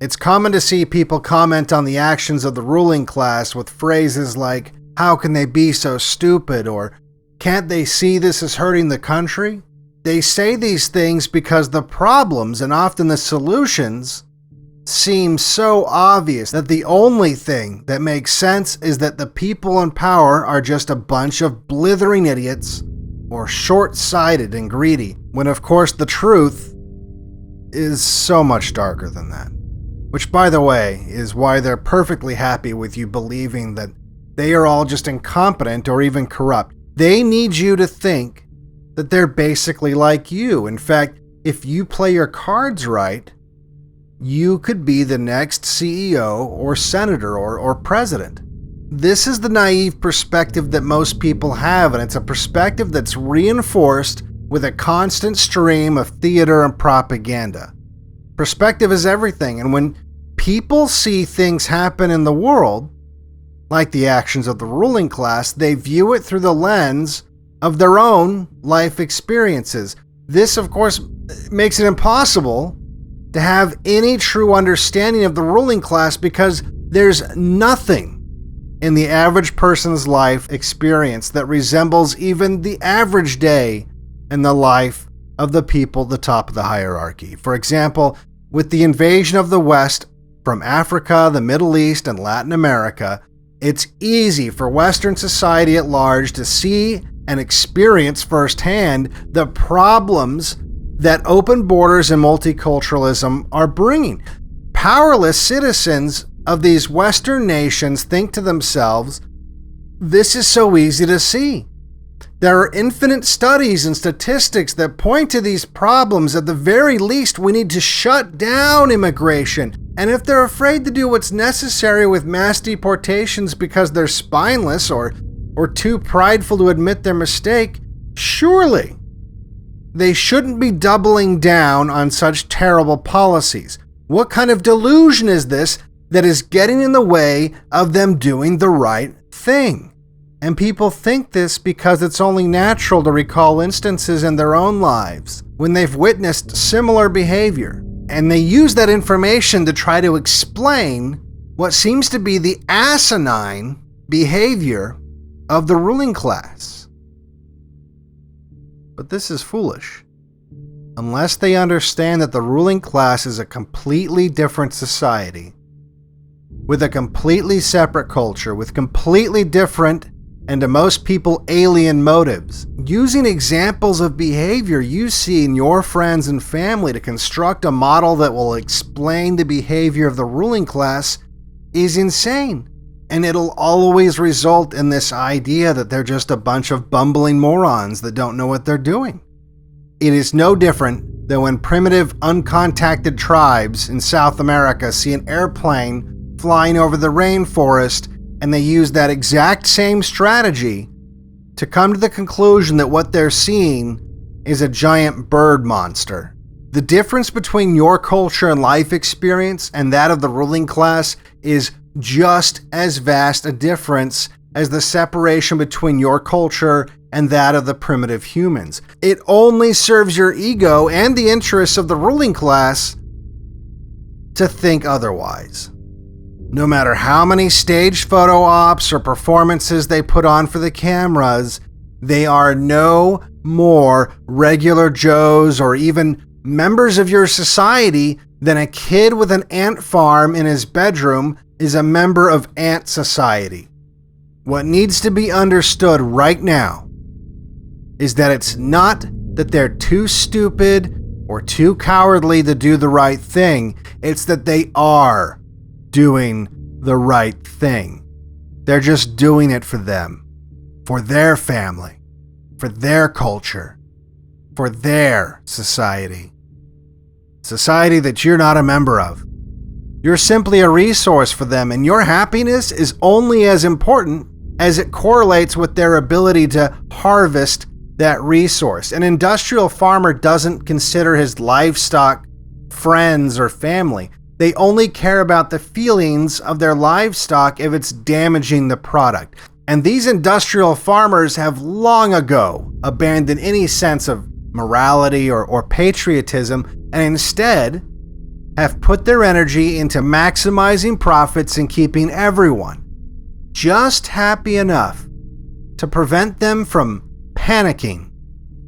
It's common to see people comment on the actions of the ruling class with phrases like, "How can they be so stupid?" or "Can't they see this is hurting the country?" They say these things because the problems, and often the solutions, seem so obvious that the only thing that makes sense is that the people in power are just a bunch of blithering idiots or short-sighted and greedy, when of course the truth is so much darker than that. Which, by the way, is why they're perfectly happy with you believing that they are all just incompetent or even corrupt. They need you to think that they're basically like you. In fact, if you play your cards right, you could be the next CEO or senator or president. This is the naive perspective that most people have, and it's a perspective that's reinforced with a constant stream of theater and propaganda. Perspective is everything, and when people see things happen in the world, like the actions of the ruling class, they view it through the lens of their own life experiences. This, of course, makes it impossible to have any true understanding of the ruling class because there's nothing in the average person's life experience that resembles even the average day in the life of the people at the top of the hierarchy. For example, with the invasion of the West from Africa, the Middle East, and Latin America, it's easy for Western society at large to see and experience firsthand the problems that open borders and multiculturalism are bringing. Powerless citizens of these Western nations think to themselves, this is so easy to see. There are infinite studies and statistics that point to these problems. At the very least, we need to shut down immigration. And if they're afraid to do what's necessary with mass deportations because they're spineless or too prideful to admit their mistake, surely they shouldn't be doubling down on such terrible policies. What kind of delusion is this that is getting in the way of them doing the right thing? And people think this because it's only natural to recall instances in their own lives when they've witnessed similar behavior. And they use that information to try to explain what seems to be the asinine behavior of the ruling class. But this is foolish. Unless they understand that the ruling class is a completely different society, with a completely separate culture, with completely different and to most people alien motives, using examples of behavior you see in your friends and family to construct a model that will explain the behavior of the ruling class is insane. And it'll always result in this idea that they're just a bunch of bumbling morons that don't know what they're doing. It is no different than when primitive, uncontacted tribes in South America see an airplane flying over the rainforest, and they use that exact same strategy to come to the conclusion that what they're seeing is a giant bird monster. The difference between your culture and life experience and that of the ruling class is just as vast a difference as the separation between your culture and that of the primitive humans. It only serves your ego and the interests of the ruling class to think otherwise. No matter how many staged photo ops or performances they put on for the cameras, they are no more regular Joes or even members of your society than a kid with an ant farm in his bedroom is a member of ant society. What needs to be understood right now is that it's not that they're too stupid or too cowardly to do the right thing. It's that they are doing the right thing. They're just doing it for them, for their family, for their culture, for their society. Society that you're not a member of. You're simply a resource for them, and your happiness is only as important as it correlates with their ability to harvest that resource. An industrial farmer doesn't consider his livestock friends or family. They only care about the feelings of their livestock if it's damaging the product. And these industrial farmers have long ago abandoned any sense of morality or patriotism, and instead, have put their energy into maximizing profits and keeping everyone just happy enough to prevent them from panicking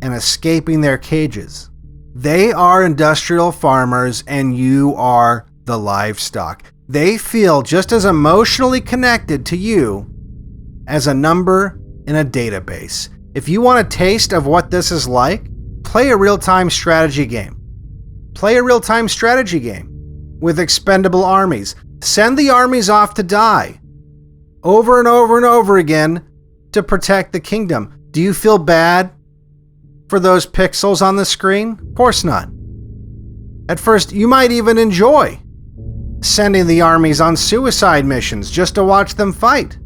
and escaping their cages. They are industrial farmers and you are the livestock. They feel just as emotionally connected to you as a number in a database. If you want a taste of what this is like, play a real-time strategy game. Play a real-time strategy game with expendable armies. Send the armies off to die over and over and over again to protect the kingdom. Do you feel bad for those pixels on the screen? Of course not. At first, you might even enjoy sending the armies on suicide missions just to watch them fight.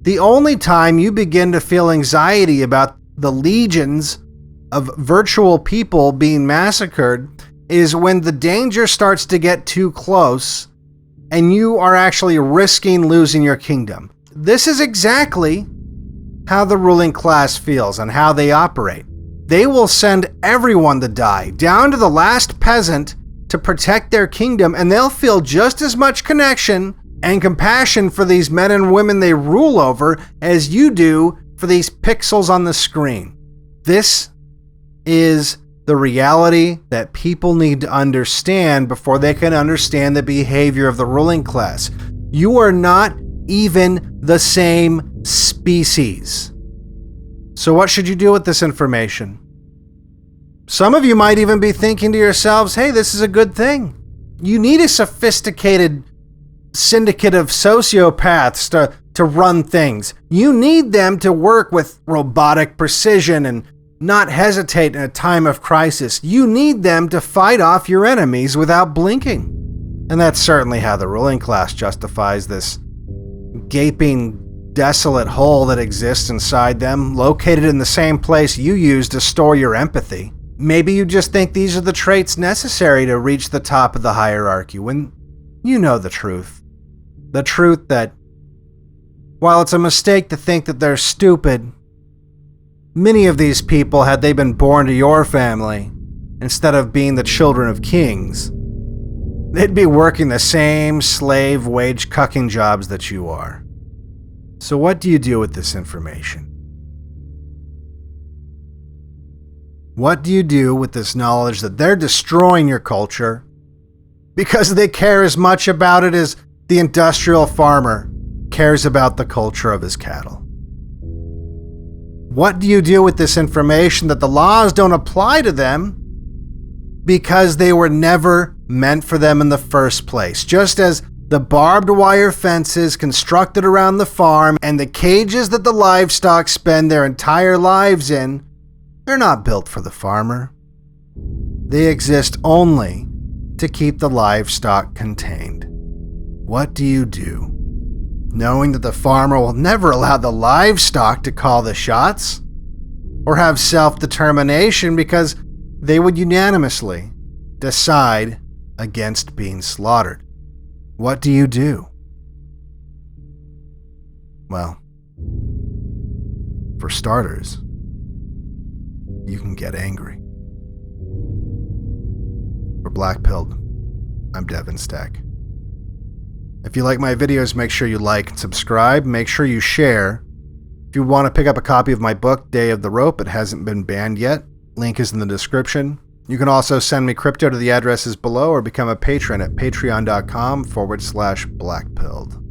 The only time you begin to feel anxiety about the legions of virtual people being massacred is when the danger starts to get too close and you are actually risking losing your kingdom. This is exactly how the ruling class feels and how they operate. They will send everyone to die, down to the last peasant, to protect their kingdom, and they'll feel just as much connection and compassion for these men and women they rule over as you do for these pixels on the screen. This is the reality that people need to understand before they can understand the behavior of the ruling class. You are not even the same species. So what should you do with this information? Some of you might even be thinking to yourselves, hey, this is a good thing. You need a sophisticated syndicate of sociopaths to run things. You need them to work with robotic precision and not hesitate in a time of crisis. You need them to fight off your enemies without blinking. And that's certainly how the ruling class justifies this gaping, desolate hole that exists inside them, located in the same place you use to store your empathy. Maybe you just think these are the traits necessary to reach the top of the hierarchy, when you know the truth. The truth that, while it's a mistake to think that they're stupid, many of these people, had they been born to your family, instead of being the children of kings, they'd be working the same slave wage cucking jobs that you are. So what do you do with this information? What do you do with this knowledge that they're destroying your culture because they care as much about it as the industrial farmer cares about the culture of his cattle? What do you do with this information that the laws don't apply to them because they were never meant for them in the first place? Just as the barbed wire fences constructed around the farm and the cages that the livestock spend their entire lives in, they're not built for the farmer. They exist only to keep the livestock contained. What do you do, knowing that the farmer will never allow the livestock to call the shots or have self-determination because they would unanimously decide against being slaughtered? What do you do? Well, for starters, you can get angry. For BlackPilled, I'm Devin Stack. If you like my videos, make sure you like and subscribe. Make sure you share. If you want to pick up a copy of my book, Day of the Rope, it hasn't been banned yet. Link is in the description. You can also send me crypto to the addresses below or become a patron at patreon.com/BlackPilled.